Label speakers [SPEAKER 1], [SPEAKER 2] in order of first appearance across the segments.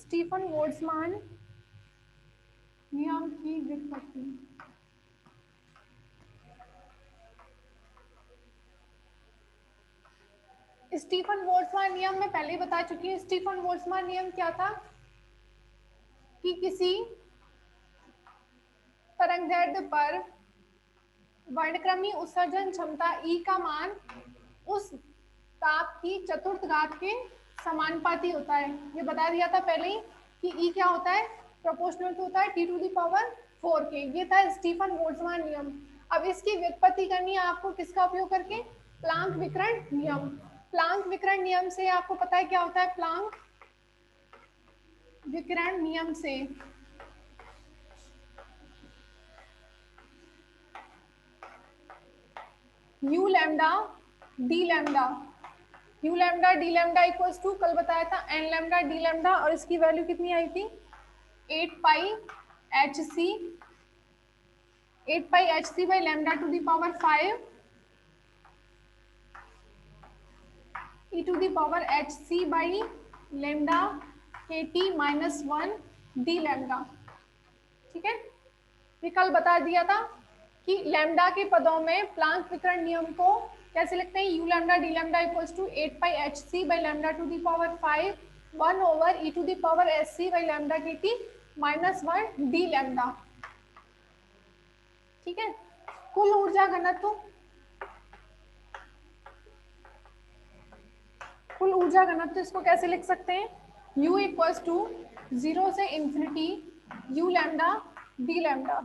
[SPEAKER 1] Stephen Boltzmann नियम की व्युत्पत्ति। स्टीफन बोल्ट्जमान नियम में पहले ही बता चुकी हूँ। स्टीफन बोल्ट्जमान नियम क्या था कि किसी तरंगदैर्ध्य पर वर्णक्रमीय उत्सर्जन क्षमता E का मान उस ताप की चतुर्थ घात के समानुपाती होता है। ये बता दिया था पहले ही कि E क्या होता है, प्रोपोर्शनल टू होता है T⁴ के। ये था स्टीफन बोल्ट्जमान नियम। अब इसकी व्युत्पत्ति करनी है आपको किसका उपयोग करके, प्लांक विकिरण नियम। प्लांक विकिरण नियम से आपको पता है क्या होता है, प्लांक विकिरण नियम से U lambda d lambda, U lambda d lambda equals to, कल बताया था N लैम्डा डी लैम्डा, और इसकी वैल्यू कितनी आई थी 8 pi H C by lambda to the power 5 e to the power H C by lambda के T minus 1 D lambda. ठीक है, ये कल बता दिया था कि लैम्डा के पदों में प्लांक विकिरण नियम को कैसे लिखते हैं, u lambda d lambda equals to 8 pi H C by lambda to the power 5 1 over e to the power H C by lambda के टी माइनस 1 डी लैम्डा। ठीक है, कुल ऊर्जा घनत्व, कुल ऊर्जा घनत्व इसको कैसे लिख सकते हैं, U इक्वल्स टू 0 से infinity U lambda d lambda.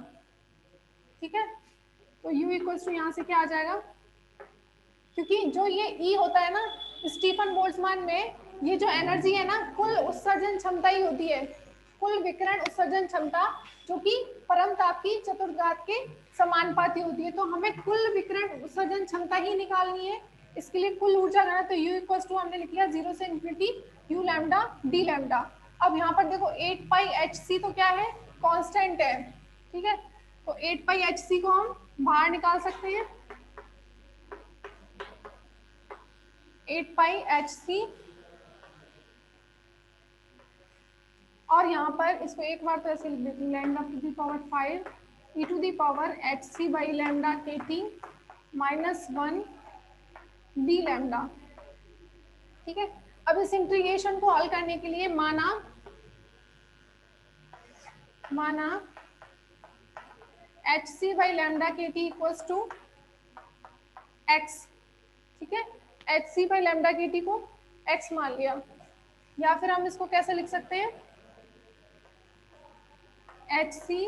[SPEAKER 1] ठीक है, तो U इक्वल्स टू यहाँ से क्या आ जाएगा, क्योंकि जो ये E होता है ना स्टीफन बोल्ट्जमान में, ये जो एनर्जी है ना कुल उत्सर्जन क्षमता ही होती है, कुल विकिरण उत्सर्जन क्षमता, जो कि परम ताप की चतुर्घात के समानुपाती होती है। तो हमें कुल विकिरण उत्सर्जन क्षमता ही निकालनी है, इसके लिए कुल ऊर्जा घनत्व तो U इक्वल्स टू हमने लिख लिया 0 से infinity U lambda d lambda. अब यहाँ पर देखो 8 पाई एच सी तो क्या है, कांस्टेंट है। ठीक है, तो 8 पाई एच सी को हम बाहर निकाल सकते हैं, 8 पाई एच सी, और यहाँ पर इसको एक बार तो ऐसे लिख देती हूँ, lambda to the power 5 e to the power H C by lambda के टी माइनस 1 डी लैम्डा। ठीक है, अब इस इंटीग्रेशन को हल करने के लिए माना एच सी बाई लैम्डा के टी इक्वल्स टू एक्स। ठीक है, एच सी बाई लैम्डा के टी को एक्स मान लिया, या फिर हम इसको कैसे लिख सकते हैं, h C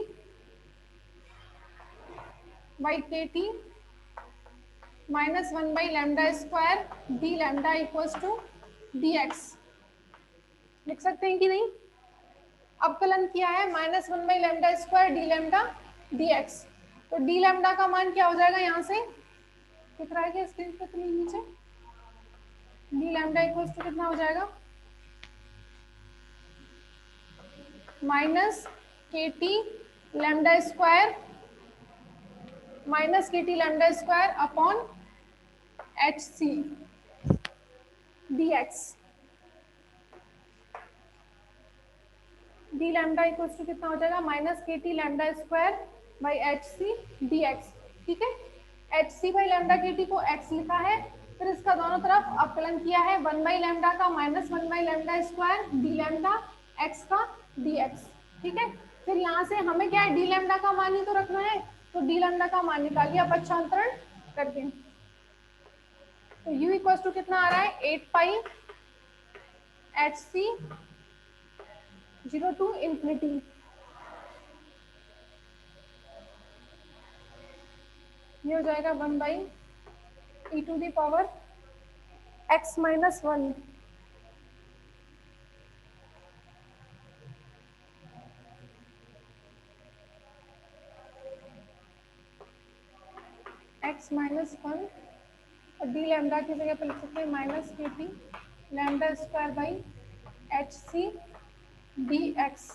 [SPEAKER 1] by k T minus 1 by lambda square d lambda equals to d x. लिख सकते हैं कि नहीं, अवकलन किया है minus 1 by lambda square d lambda d x, तो डी लैम्डा का मान क्या हो जाएगा, यहाँ से दिख रहा है कि स्क्रीन पे तो नीचे, डी लैम्डा इक्वल्स टू कितना हो जाएगा, minus k t lambda square minus k t lambda square upon H c d x. D lambda equals to कितना हो जाएगा, minus k t lambda square by H c d x. ठीक है, h C by lambda के t को x लिखा है, फिर इसका दोनों तरफ अवकलन किया है 1 बाई लैम्डा का minus 1 by lambda square d lambda x का डी एक्स। ठीक है, फिर यहाँ से हमें क्या है, डी लैम्डा का मान ही तो रखना है, तो डी लैम्डा का मान निकालिए अपक्षांतरण करके, तो U इक्वल्स टू कितना आ रहा है 8 pi H c 0 to infinity, ये हो जाएगा 1 by e to the power x minus 1 x minus 1, और डी लैम्डा की जगह पर लिख सकते हैं minus k t lambda square by H c d x.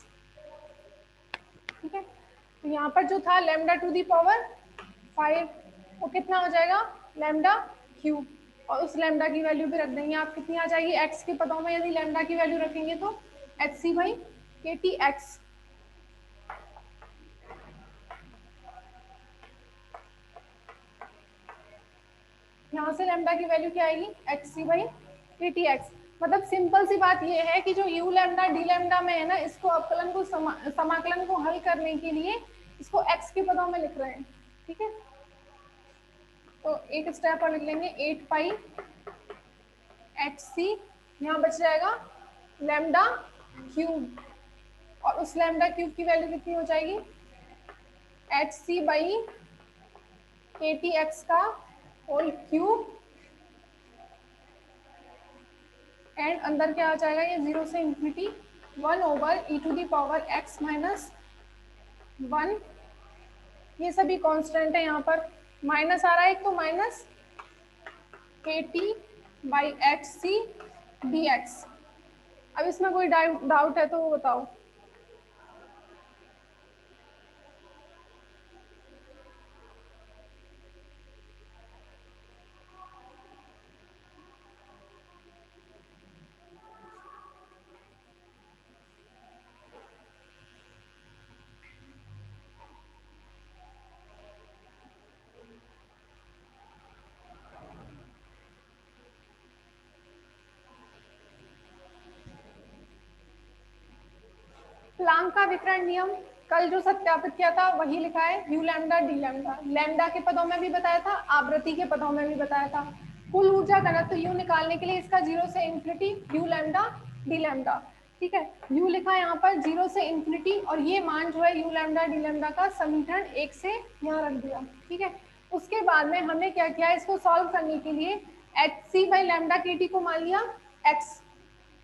[SPEAKER 1] ठीक है, तो यहाँ पर जो था लैम्डा टू दी पावर 5 वो कितना हो जाएगा, लैम्डा क्यूब, और उस लैम्डा की वैल्यू भी रख देंगे आप, कितनी आ जाएगी एक्स के पदों में, यदि लैम्डा की वैल्यू रखेंगे तो H C by k t x. यहाँ से लैम्डा की वैल्यू क्या आएगी, H C by k t x. मतलब सिंपल सी बात ये है कि जो यू लैम्डा डी लैम्डा में है ना, इसको अवकलन को समाकलन को हल करने के लिए इसको एक्स के पदों में लिख रहे हैं। ठीक है, तो एक स्टेप और लिख लेंगे, 8 पाई एच सी, यहाँ बच जाएगा लैम्डा क्यूब, और उस लैम्डा क्यूब की वैल्यू कितनी हो जाएगी, h C by k t x का होल क्यूब, एंड अंदर क्या आ जाएगा, ये 0 से infinity 1 over e to the power x minus 1। ये सभी कांस्टेंट है, यहाँ पर माइनस आ रहा है एक, तो minus k t by H c d x. अब इसमें कोई डाउट है तो वो बताओ। प्लांक का वितरण नियम कल जो सत्यापित किया था वही लिखा है, you lambda d lambda, lambda के पदों में भी बताया था, आवृत्ति के पदों में भी बताया था। कुल ऊर्जा घनत्व यू निकालने के लिए इसका 0 से infinity you lambda d lambda. ठीक है, यू लिखा है यहाँ पर 0 से इंफिनिटी, और ये मान जो है यू लैम्डा डी लैम्डा का समीकरण 1 से यहाँ रख दिया। ठीक है, उसके बाद में हमने क्या किया, इसको सॉल्व करने के लिए एच सी बाई लैम्डा के टी को मान लिया x,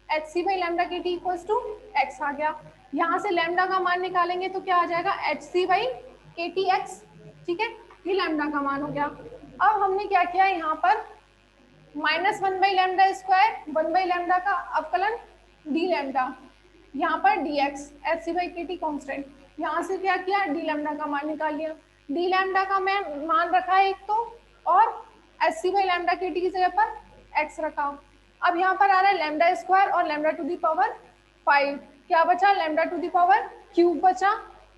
[SPEAKER 1] h C by lambda के टी इक्वल्स टू एक्स आ गया। यहाँ से लैम्डा का मान निकालेंगे तो क्या आ जाएगा, H C by k t x. ठीक है, ये लैम्डा का मान हो गया। अब हमने क्या किया, यहाँ पर minus 1 by lambda square 1 by lambda का अवकलन डी लैम्डा, यहाँ पर d x, h C by k t constant. यहाँ से क्या किया, डी लैम्डा का मान निकाल लिया, डी लैम्डा का मैं मान रखा है एक तो, और एच सी बाई लैम्डा के टी की जगह पर एक्स रखा। अब यहाँ पर आ रहा है लैम्डा स्क्वायर और लैम्डा टू दी पावर 5, क्या बचा, lambda to the power cube बचा,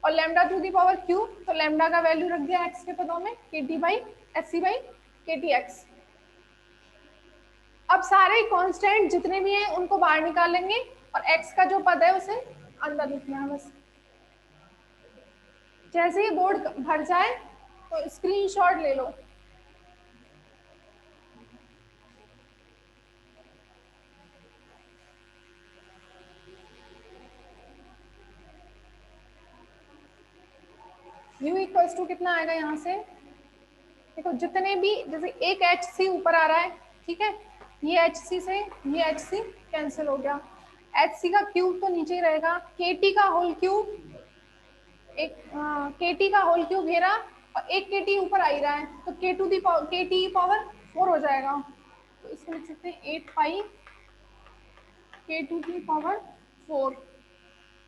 [SPEAKER 1] और lambda to the power cube, तो लैम्डा का वैल्यू रख दिया एक्स के पदों में, k t by H C by k t x. अब सारे कांस्टेंट जितने भी हैं उनको बाहर निकाल लेंगे, और x का जो पद है उसे अंदर लिखना है बस। जैसे ही बोर्ड भर जाए तो स्क्रीनशॉट ले लो। u इक्वल्स टू कितना आएगा, यहाँ से देखो जितने भी, जैसे एक एच सी ऊपर आ रहा है, ठीक है, ये एच सी से ये एच सी कैंसिल हो गया, एच सी का क्यूब तो नीचे ही रहेगा, के टी का होल क्यूब, एक के टी का होल क्यूब घेरा, और एक के टी ऊपर आ ही रहा है, तो के टू दी के टी पावर 4 हो जाएगा। तो इसको लिख सकते हैं 8 pi k to the power 4,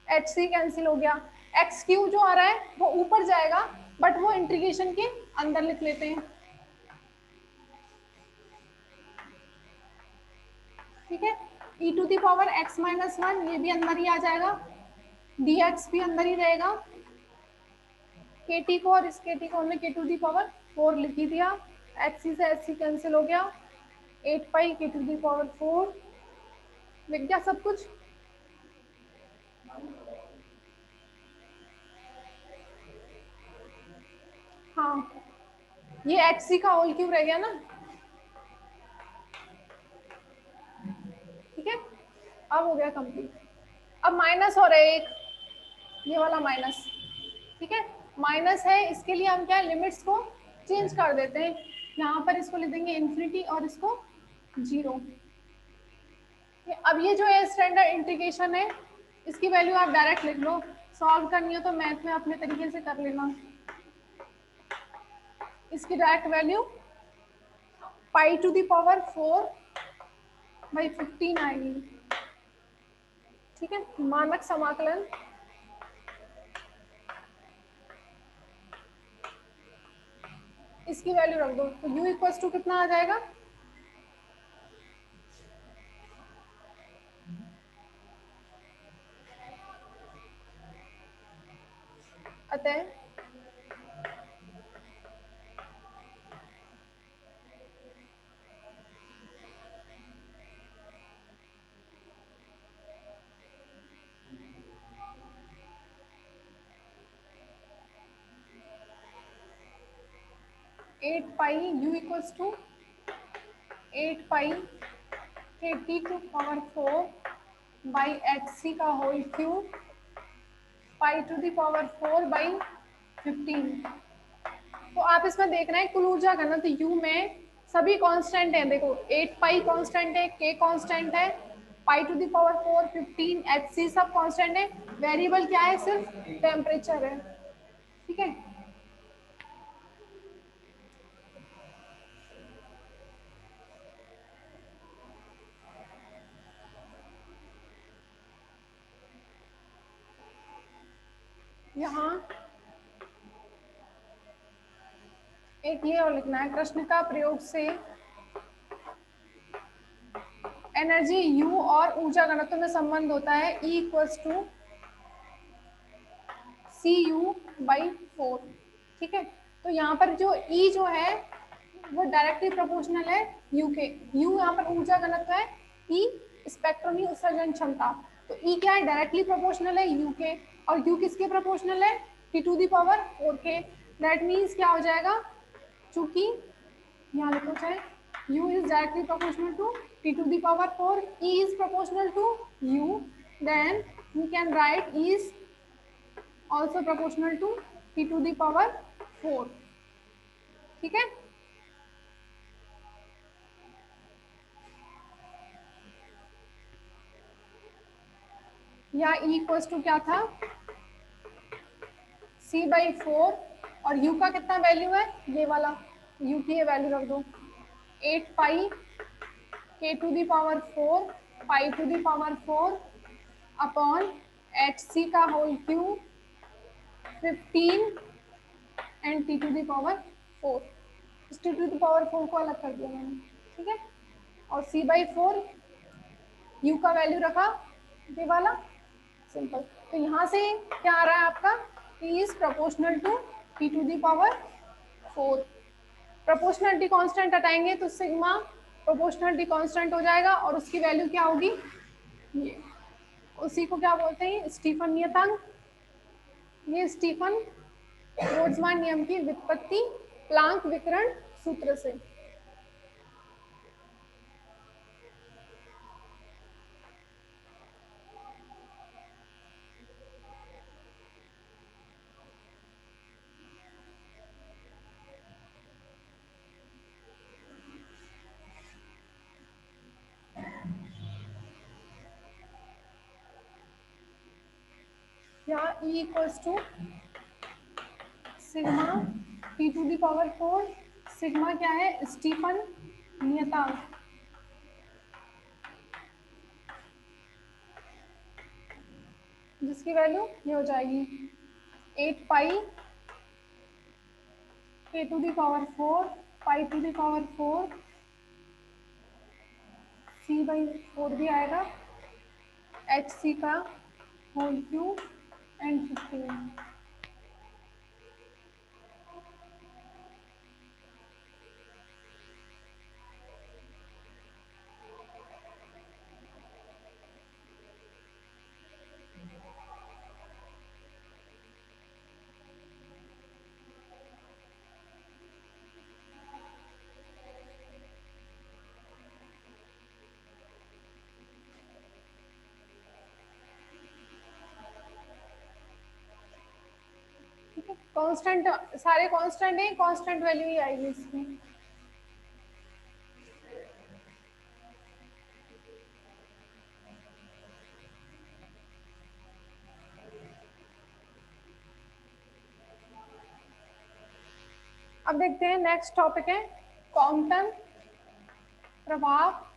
[SPEAKER 1] h c cancel हो गया, एक्स क्यू जो आ रहा है वो ऊपर जाएगा, बट वो इंटीग्रेशन के अंदर लिख लेते हैं। ठीक है, E to the power x minus 1 ये भी अंदर ही आ जाएगा, डी एक्स भी अंदर ही रहेगा, के टी को और इस के टी को हमने के टू दी पावर 4 लिख ही दिया, एच सी से एच सी कैंसिल हो गया, 8 pi k to the power 4 लिख गया सब कुछ। हाँ, ये एच सी का होल क्यूब रह गया ना। ठीक है, अब हो गया कंप्लीट। अब माइनस हो रहा है एक, ये वाला माइनस, ठीक है, माइनस है, इसके लिए हम क्या लिमिट्स को चेंज कर देते हैं, यहाँ पर इसको लिख देंगे इन्फिनिटी और इसको 0। अब ये जो है स्टैंडर्ड इंटीग्रेशन है, इसकी वैल्यू आप डायरेक्ट लिख लो, सॉल्व करनी हो तो मैथ में अपने तरीके से कर लेना। इसकी direct value pi to the power 4 by 15 आएगी। ठीक है, मानक समाकलन इसकी वैल्यू रख दो, तो u इक्वल्स टू कितना आ जाएगा, अतः 8 pi u equals to 8 pi K t⁴ by H C का whole cube pi to the power 4 by 15। तो आप इसमें देख रहे हैं कुल ऊर्जा घनत्व यू में सभी कांस्टेंट हैं। देखो 8 पाई कांस्टेंट है, के कांस्टेंट है, pi to the power 4, 15, H C सब कांस्टेंट है। वेरिएबल क्या है? सिर्फ टेम्परेचर है। ठीक है, यहाँ एक ये और लिखना है, कृष्ण का प्रयोग से एनर्जी यू और ऊर्जा घनत्व में संबंध होता है E equals to c u by 4। ठीक है, तो यहाँ पर जो E जो है वो डायरेक्टली प्रोपोर्शनल है U के। U यहाँ पर ऊर्जा घनत्व है, E स्पेक्ट्रमी उत्सर्जन क्षमता। तो E क्या है? डायरेक्टली प्रोपोर्शनल है U के, और U किसके प्रोपोर्शनल है? T टू दी पावर 4 के। दैट मीन्स क्या हो जाएगा? चूंकि यहाँ लिखो चाहे U is directly proportional to T to the power 4, E is proportional to U, then we can write E is also proportional to T to the power 4। ठीक है, यहाँ E इक्वल्स टू क्या था? C बाई 4, और U का कितना value है? ये वाला U की ये वैल्यू रख दो, 8 pi K to the power 4 pi to the power 4 upon H C का whole cube 15 and T to the power 4। इस टी टू दी पावर 4 को अलग कर दिया मैंने। ठीक है, और C बाई 4 U का वैल्यू रखा ये वाला, सिंपल। तो यहाँ से क्या आ रहा है आपका? E is proportional to T to the power 4। Proportionality constant हटाएंगे तो सिग्मा प्रोपोर्शनलिटी कांस्टेंट हो जाएगा, और उसकी वैल्यू क्या होगी? ये, उसी को क्या बोलते हैं? स्टीफन नियतांक। ये स्टीफन बोल्ट्जमान नियम की व्युत्पत्ति प्लांक विकिरण सूत्र से। यहाँ E equals to sigma T to the power 4। Sigma क्या है? स्टीफन नियतांक, जिसकी वैल्यू ये हो जाएगी 8 pi K to the power 4 pi to the power 4 C by 4 भी आएगा, एच सी का होल क्यूब एंड 15। कांस्टेंट, सारे कांस्टेंट हैं, कांस्टेंट वैल्यू ही आएगी इसमें। अब देखते हैं नेक्स्ट टॉपिक है कॉम्पटन प्रभाव।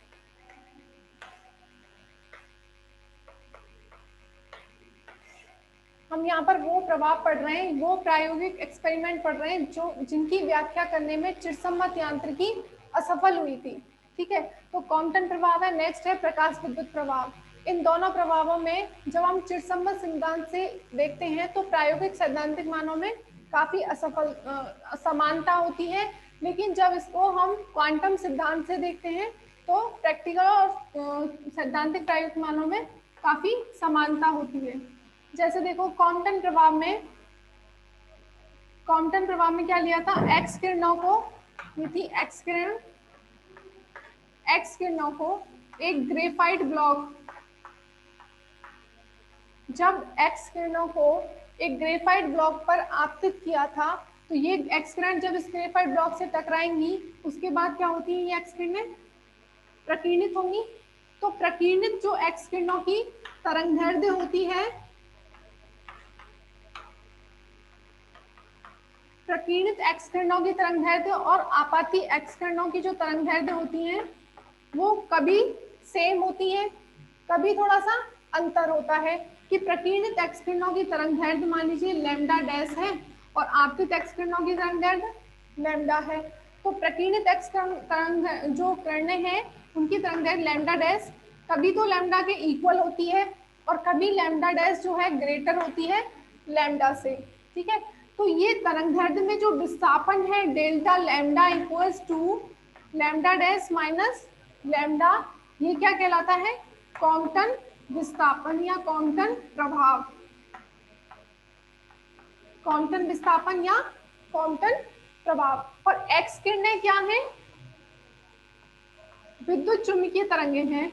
[SPEAKER 1] हम यहाँ पर वो प्रभाव पढ़ रहे हैं, वो प्रायोगिक एक्सपेरिमेंट पढ़ रहे हैं जो जिनकी व्याख्या करने में चिरसम्मत यांत्रिकी असफल हुई थी। ठीक है, तो कॉम्पटन प्रभाव है। नेक्स्ट है प्रकाश विद्युत प्रभाव। इन दोनों प्रभावों में जब हम चिरसम्मत सिद्धांत से देखते हैं तो प्रायोगिक सैद्धांतिक मानों में काफी समानता होती है, लेकिन जब इसको हम क्वांटम सिद्धांत से देखते हैं तो प्रैक्टिकल और सैद्धांतिक प्रायोगिक मानों में काफी समानता होती है। जैसे देखो कॉम्पटन प्रभाव में क्या लिया था, एक्स किरणों को, ये थी एक्स किरणों को एक ग्रेफाइट ब्लॉक, जब एक्स किरणों को एक ग्रेफाइट ब्लॉक पर आपतित किया था तो ये एक्स किरण जब इस ग्रेफाइट ब्लॉक से टकराएंगी उसके बाद क्या होती है, ये एक्स किरणें प्रकीर्णित होंगी। तो प्रकीर्णित जो एक्स किरणों की तरंगदैर्ध्य होती है, प्रकीर्णित एक्स किरणों की तरंगदैर्ध्य और आपाती एक्स किरणों की जो तरंगदैर्ध्य होती हैं वो कभी सेम होती है, कभी थोड़ा सा अंतर होता है कि प्रकीर्णित एक्स किरणों की तरंगदैर्ध्य मान लीजिए लैम्डा डैश है और आपतित एक्स किरणों की तरंगदैर्ध्य लैम्डा है। तो प्रकीर्णित एक्स तरंग जो किरणें हैं उनकी तरंगदैर्ध्य लैम्डा डैश कभी तो लैम्डा के इक्वल होती है और कभी लैम्डा डैश जो है ग्रेटर होती है लैम्डा से, ठीक है। तो ये तरंगदैर्ध्य में जो विस्थापन है delta lambda equals to lambda dash minus lambda, ये क्या कहलाता है, कॉम्पटन विस्थापन या कॉम्पटन प्रभाव, कॉम्पटन विस्थापन या कॉम्पटन प्रभाव। और एक्स किरणें क्या है, विद्युत चुम्बकीय तरंगें हैं।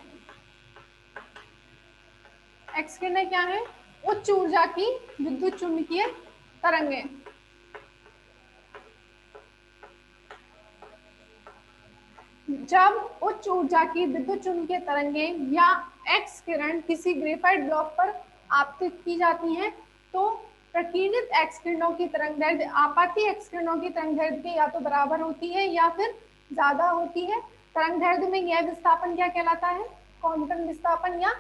[SPEAKER 1] एक्स किरणें क्या है, उच्च ऊर्जा की विद्युत चुम्बकीय तरंगें। जब उच्च ऊर्जा की विद्युत चुम्बकीय तरंगें या एक्स किरण किसी ग्रेफाइट ब्लॉक पर आपतित की जाती हैं तो प्रकीर्णित एक्स किरणों की तरंगदैर्ध्य आपाती एक्स किरणों की तरंगदैर्ध्य के या तो बराबर होती है या फिर ज्यादा होती है। तरंगदैर्ध्य में यह विस्थापन क्या कहलाता है, कॉम्पटन विस्थापन या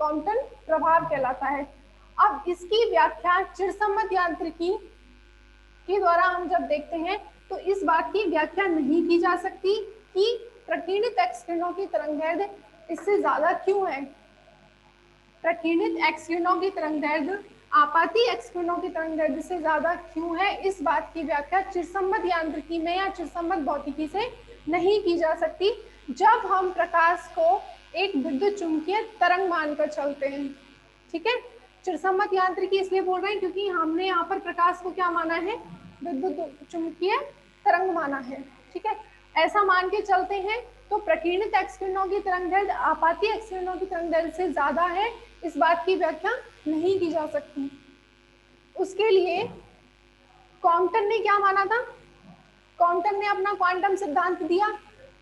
[SPEAKER 1] कॉम्पटन प्रभाव कहलाता है। अब इसकी व्याख्या चिरसम्मत यांत्रिकी के द्वारा हम जब देखते हैं तो इस बात की व्याख्या नहीं की जा सकती कि प्रकीर्णित एक्स किरणों की तरंगदैर्ध्य इससे ज्यादा क्यों है। प्रकीर्णित एक्स किरणों की तरंगदैर्ध्य आपाती एक्स किरणों की तरंगदैर्ध्य से ज्यादा क्यों है, इस बात की व्याख्या चिरसम्मत यांत्रिकी में या चिरसम्मत भौतिकी से नहीं की जा सकती जब हम प्रकाश को एक विद्युत चुम्बकीय तरंग मानकर चलते हैं, ठीक है। चिरसम्मत यांत्रिकी इसलिए बोल रहे हैं क्योंकि हमने यहाँ पर प्रकाश को क्या माना है, विद्युत चुम्बकीय तरंग माना है, ठीक है। ऐसा मान के चलते हैं तो प्रकीर्णित एक्स किरणों की तरंगदैर्ध्य आपाती एक्स किरणों की तरंगदैर्ध्य से ज्यादा है, इस बात की व्याख्या नहीं की जा सकती। उसके लिए कॉम्पटन ने क्या माना था, कॉम्पटन ने अपना क्वांटम सिद्धांत दिया।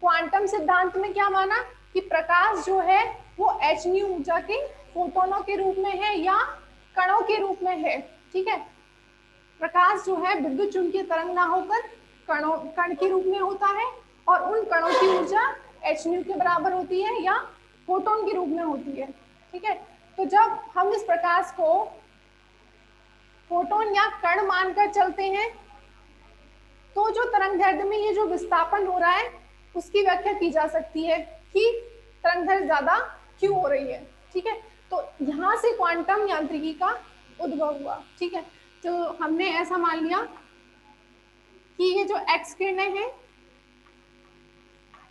[SPEAKER 1] क्वांटम सिद्धांत में क्या माना कि प्रकाश जो है वो h न्यू ऊर्जा के फोटोनों के रूप में है या कणों के रूप में है, ठीक है। प्रकाश जो है विद्युत चुम्बकीय तरंग ना होकर कण के रूप में होता है और उन कणों की ऊर्जा h न्यू के बराबर होती है या फोटोन के रूप में होती है, ठीक है। तो जब हम इस प्रकाश को फोटोन या कण मानकर चलते हैं तो जो तरंगदैर्ध्य में ये जो विस्थापन हो रहा है उसकी व्याख्या की जा सकती है कि तरंगदैर्ध्य ज्यादा क्यों हो रही है, ठीक है। तो यहाँ से क्वांटम यांत्रिकी का उद्भव हुआ, ठीक है। तो हमने ऐसा मान लिया कि ये जो एक्स किरणें हैं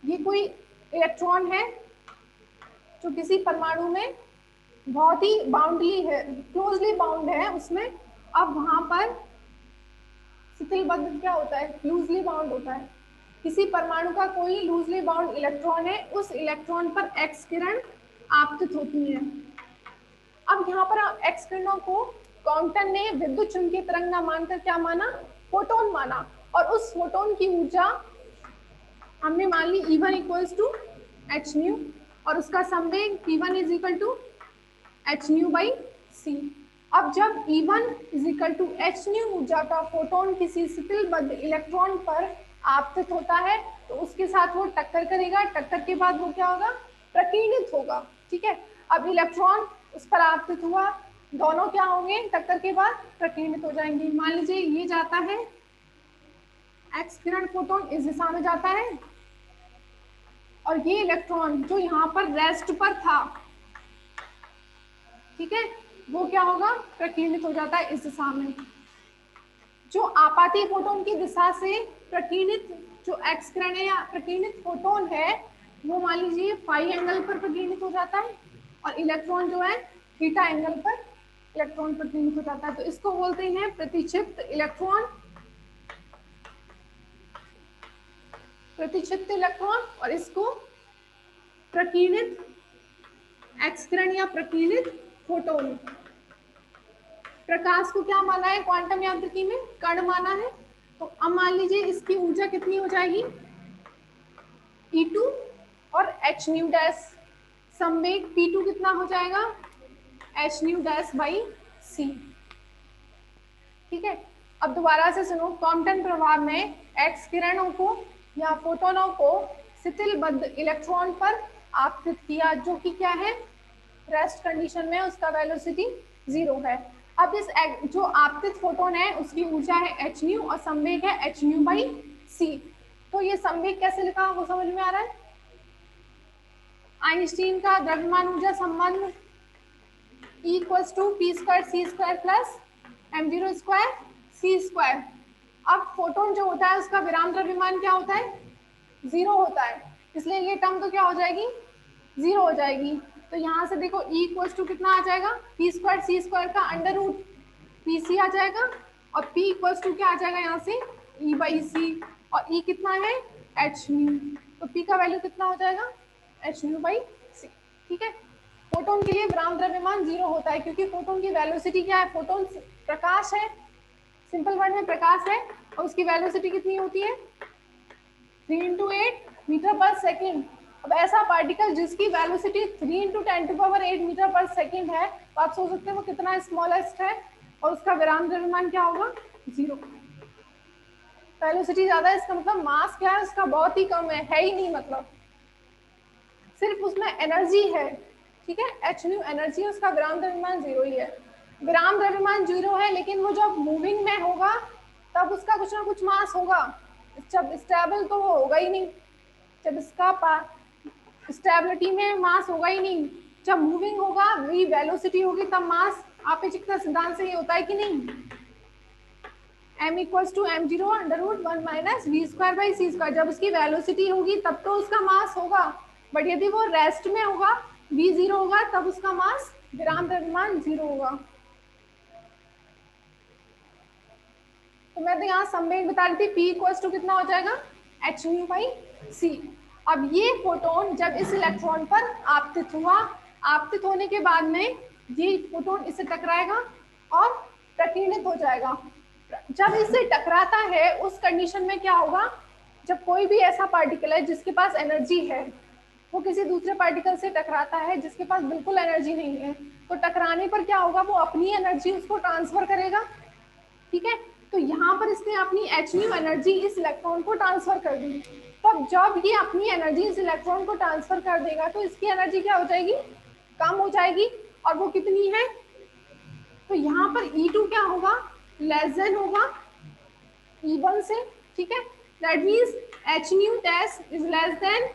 [SPEAKER 1] ये कोई इलेक्ट्रॉन है जो किसी परमाणु में बहुत ही बाउंडली है, क्लोजली बाउंड है उसमें। अब वहां पर शिथिलबद्ध क्या होता है, लूजली बाउंड होता है। किसी परमाणु का कोई लूजली बाउंड इलेक्ट्रॉन है, उस इलेक्ट्रॉन पर एक्स किरण आपतित होती है। अब यहाँ पर एक्स किरणों को कॉम्पटन ने विद्युत चुम्बकीय तरंग ना मानकर क्या माना, फोटोन माना, और उस फोटोन की ऊर्जा हमने मान ली E1 equals to H nu और उसका संवेग P1 is equal to H nu by C. अब जब E1 is equal to H nu ऊर्जा का फोटोन किसी शिथिलबद्ध इलेक्ट्रॉन पर आपतित होता है तो उसके साथ वो टक्कर करेगा, टक्कर के बाद वो क्या होगा, प्रकीर्णित होगा, ठीक है। अब इलेक्ट्रॉन उस पर आपतित हुआ, दोनों क्या होंगे, टक्कर के बाद प्रकीर्णित हो जाएंगे। मान लीजिए ये जाता है, एक्स किरण फोटोन इस दिशा में जाता है और ये इलेक्ट्रॉन जो यहाँ पर रेस्ट पर था ठीक है, वो क्या होगा, प्रकीर्णित हो जाता है इस दिशा में। जो आपाती फोटोन की दिशा से प्रकीर्णित जो एक्स किरण है या प्रकीर्णित फोटोन है वो मान लीजिए फाई एंगल पर प्रकीर्णित हो जाता है, और इलेक्ट्रॉन जो है थीटा एंगल पर इलेक्ट्रॉन प्रकीर्णित हो जाता है। तो इसको बोलते हैं प्रतिक्षिप्त इलेक्ट्रॉन, प्रतिक्षिप्त इलेक्ट्रॉन, और इसको प्रकीर्णित एक्स किरण या प्रकीर्णित फोटोन। प्रकाश को क्या माना है क्वांटम यांत्रिकी में, कण माना है। तो अब मान लीजिए इसकी ऊर्जा कितनी हो जाएगी, E2 और h न्यू डैश, संवेग P2 कितना हो जाएगा, h new dash by c। ठीक है, अब दोबारा से सुनो, कॉम्पटन प्रभाव में एक्स किरणों को या फोटोनों को शिथिलबद्ध इलेक्ट्रॉन पर आपतित किया, जो कि क्या है, रेस्ट कंडीशन में उसका वेलोसिटी 0 है। अब इस जो आपतित फोटोन है उसकी ऊर्जा है h न्यू और संवेग है h न्यू बाई c। तो ये संवेग कैसे लिखा वो समझ में आ रहा है, आइंस्टीन का द्रव्यमान ऊर्जा संबंध equals to p square c square plus m0 square c square. अब फोटोन जो होता है उसका विराम द्रव्यमान क्या होता है, 0 होता है, इसलिए ये टर्म तो क्या हो जाएगी, 0 हो जाएगी। तो यहाँ से देखो E इक्वल्स टू कितना आ जाएगा, पी स्क्वायर सी स्क्वायर का अंडर रूट पी सी आ जाएगा, और P इक्वल्स टू क्या आ जाएगा यहाँ से E बाई सी, और E कितना है h न्यू, तो P का वैल्यू कितना हो जाएगा h न्यू बाई सी। ठीक है, फोटोन के लिए विराम द्रव्यमान 0 होता है क्योंकि फोटोन की वेलोसिटी क्या है, फोटोन प्रकाश है, सिंपल वर्ड में प्रकाश है, और उसकी वेलोसिटी कितनी होती है 3 × 8 मीटर पर सेकेंड। अब ऐसा पार्टिकल जिसकी वेलोसिटी 3 × 10⁸ मीटर पर सेकेंड है, तो आप सोच सकते हैं वो कितना स्मॉलेस्ट है, और उसका विराम द्रव्यमान क्या होगा 0। वेलोसिटी ज्यादा है इसका मतलब मास क्या है उसका बहुत ही कम है ही नहीं, मतलब सिर्फ उसमें एनर्जी है। ठीक है, h न्यू एनर्जी है, उसका विराम द्रव्यमान 0 ही है। विराम द्रव्यमान 0 है, लेकिन वो जब मूविंग में होगा तब उसका कुछ ना कुछ मास होगा, जब स्टेबल तो वो होगा ही नहीं, जब इसका स्टेबिलिटी में मास होगा ही नहीं, जब मूविंग होगा वही वेलोसिटी होगी तब मास। आपेक्षिकता सिद्धांत से ये होता है कि नहीं, m equals to m0 under root 1 minus v square by c square. जब उसकी वेलोसिटी होगी तब तो उसका मास होगा, बट यदि वो रेस्ट में होगा v 0 होगा तब उसका मास विराम द्रव्यमान 0 होगा। तो मैं तो यहाँ संवेग बता रही थी, P इक्वल्स टू कितना हो जाएगा h न्यू बाई c। अब ये फोटोन जब इस इलेक्ट्रॉन पर आपतित हुआ, आपतित होने के बाद में ये फोटोन इससे टकराएगा और प्रकीर्णित हो जाएगा। जब इससे टकराता है उस कंडीशन में क्या होगा, जब कोई भी ऐसा पार्टिकल है जिसके पास एनर्जी है वो किसी दूसरे पार्टिकल से टकराता है जिसके पास बिल्कुल एनर्जी नहीं है, तो टकराने पर क्या होगा, वो अपनी एनर्जी उसको ट्रांसफर करेगा। ठीक है, तो यहाँ पर इसने अपनी h न्यू एनर्जी इस इलेक्ट्रॉन को ट्रांसफर कर दी। तब जब ये अपनी एनर्जी इस इलेक्ट्रॉन को ट्रांसफर कर देगा तो इसकी एनर्जी क्या हो जाएगी, कम हो जाएगी, और वो कितनी है, तो यहाँ पर E2 क्या होगा, लेस देन होगा E1 से। ठीक है, that means h new dash is less than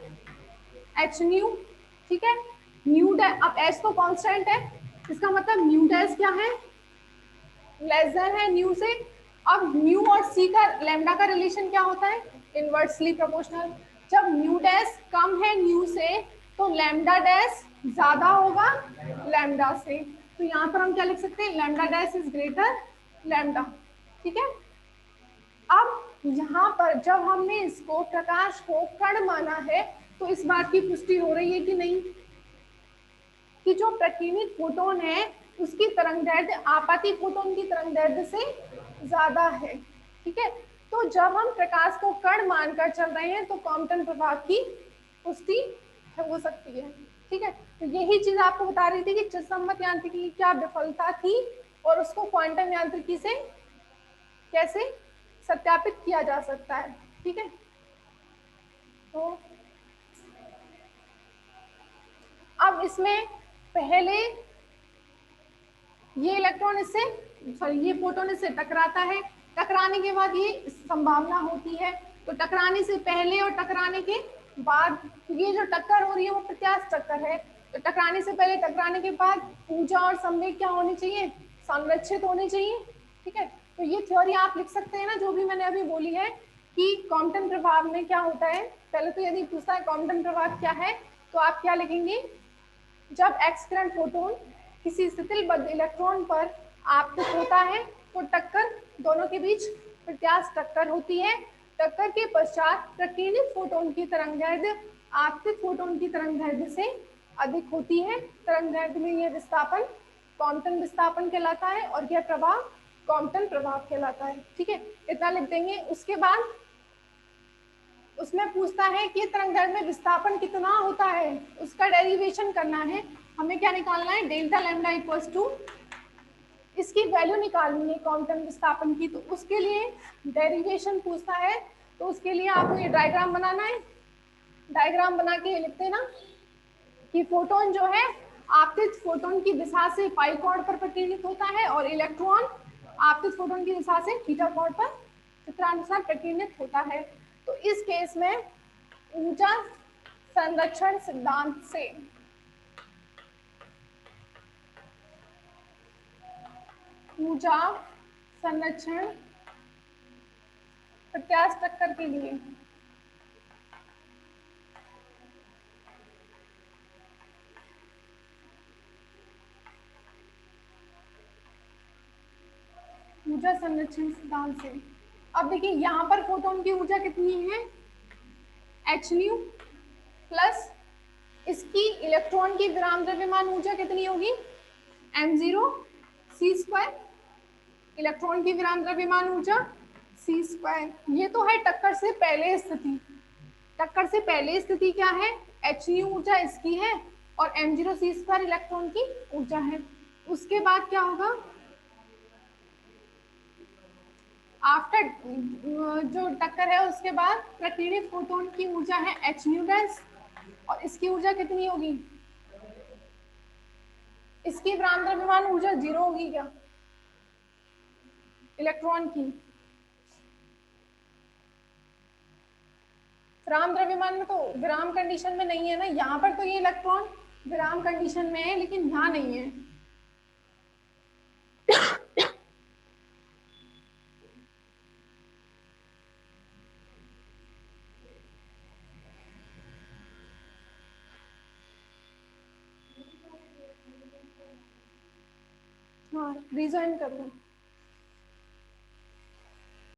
[SPEAKER 1] h new. ठीक है, न्यू डैश, अब h तो कांस्टेंट है, इसका मतलब न्यू डैश क्या है, लेस देन है न्यू से। अब न्यू और c का लैम्डा का रिलेशन क्या होता है, इनवर्सली प्रोपोर्शनल। जब न्यू डैश कम है न्यू से तो लैम्डा डैश ज्यादा होगा लैम्डा से, तो यहाँ पर हम क्या लिख सकते हैं, lambda dash is greater lambda. ठीक है, अब यहाँ पर जब हमने इसको प्रकाश को कण माना है तो इस बात की पुष्टि हो रही है कि नहीं, कि जो प्रकीर्णित फोटोन है उसकी तरंग दैर्ध्य आपाती फोटोन की तरंग दैर्ध्य से ज्यादा है। ठीक है, तो जब हम प्रकाश को कण मानकर चल रहे हैं तो कॉम्पटन प्रभाव की पुष्टि हो सकती है। ठीक है, तो यही चीज आपको बता रही थी कि चित्सम्मत यांत्रिकी की क्या विफलता थी और उसको क्वांटम यांत्रिकी से कैसे सत्यापित किया जा सकता है। ठीक है, तो अब इसमें पहले ये इलेक्ट्रॉन इससे सॉरी ये फोटोन इससे टकराता है, टकराने के बाद ये संभावना होती है, तो टकराने से पहले और टकराने के बाद ये जो टक्कर हो रही है वो प्रत्यास्थ टक्कर है। तो टकराने से पहले, टकराने के बाद ऊर्जा और संवेग क्या होनी चाहिए, संरक्षित होने चाहिए। ठीक है, तो ये थ्योरी आप लिख सकते हैं ना, जो भी मैंने अभी बोली है कि क्वांटम प्रभाव में क्या होता है। पहले तो यदि पूछता है क्वांटम प्रभाव क्या है, तो आप क्या लिखेंगे, जब एक्स किरण फोटोन किसी स्थितिबद्ध इलेक्ट्रॉन पर आपतित होता है तो टक्कर, दोनों के बीच प्रत्यास्थ टक्कर होती है। टक्कर के पश्चात प्रकीर्णित फोटोन की तरंगदैर्ध्य आपतित फोटोन की तरंगदैर्ध्य से अधिक होती है। तरंगदैर्ध्य में यह विस्थापन क्वांटम विस्थापन कहलाता है और यह प्रभाव क्वांटम प्रभाव कहलाता है। ठीक है, इतना लिख देंगे। उसके बाद उसमें पूछता है कि तरंगदैर्ध्य में विस्थापन कितना होता है, उसका डेरिवेशन करना है। हमें क्या निकालना है, डेल्टा लैम्डा इक्वल्स टू, इसकी वैल्यू निकालनी है क्वांटम विस्थापन की। तो उसके लिए डेरिवेशन पूछता है, तो उसके लिए आपको ये डायग्राम बनाना है। डायग्राम बना के लिखते ना कि फोटोन जो है आपतित फोटोन की दिशा से पाई कोण पर प्रकीर्णित होता है और इलेक्ट्रॉन आपतित फोटोन की दिशा से थीटा कोण पर चित्रानुसार प्रकीर्णित होता है। तो इस केस में ऊर्जा संरक्षण सिद्धांत से ऊर्जा संरक्षण प्रत्यास्थ टक्कर के लिए ऊर्जा संरक्षण सिद्धांत से, अब देखिए यहाँ पर फोटोन की ऊर्जा कितनी है, एच न्यू प्लस इसकी इलेक्ट्रॉन की विराम द्रव्यमान ऊर्जा कितनी होगी, m0 c², इलेक्ट्रॉन की विराम द्रव्यमान ऊर्जा c²। ये तो है टक्कर से पहले स्थिति। टक्कर से पहले स्थिति क्या है, एच न्यू ऊर्जा इसकी है और m0 c² इलेक्ट्रॉन की ऊर्जा है। उसके बाद क्या होगा, आफ्टर जो टक्कर है उसके बाद प्रकीर्णित फोटोन की ऊर्जा है एच न्यू डैश, और इसकी ऊर्जा कितनी होगी, इसकी विराम द्रव्यमान ऊर्जा 0 होगी क्या, इलेक्ट्रॉन की। विराम द्रव्यमान में तो विराम कंडीशन में नहीं है ना, यहाँ पर तो ये इलेक्ट्रॉन विराम कंडीशन में है लेकिन यहाँ नहीं है। हाँ, रिजॉइन कर लो।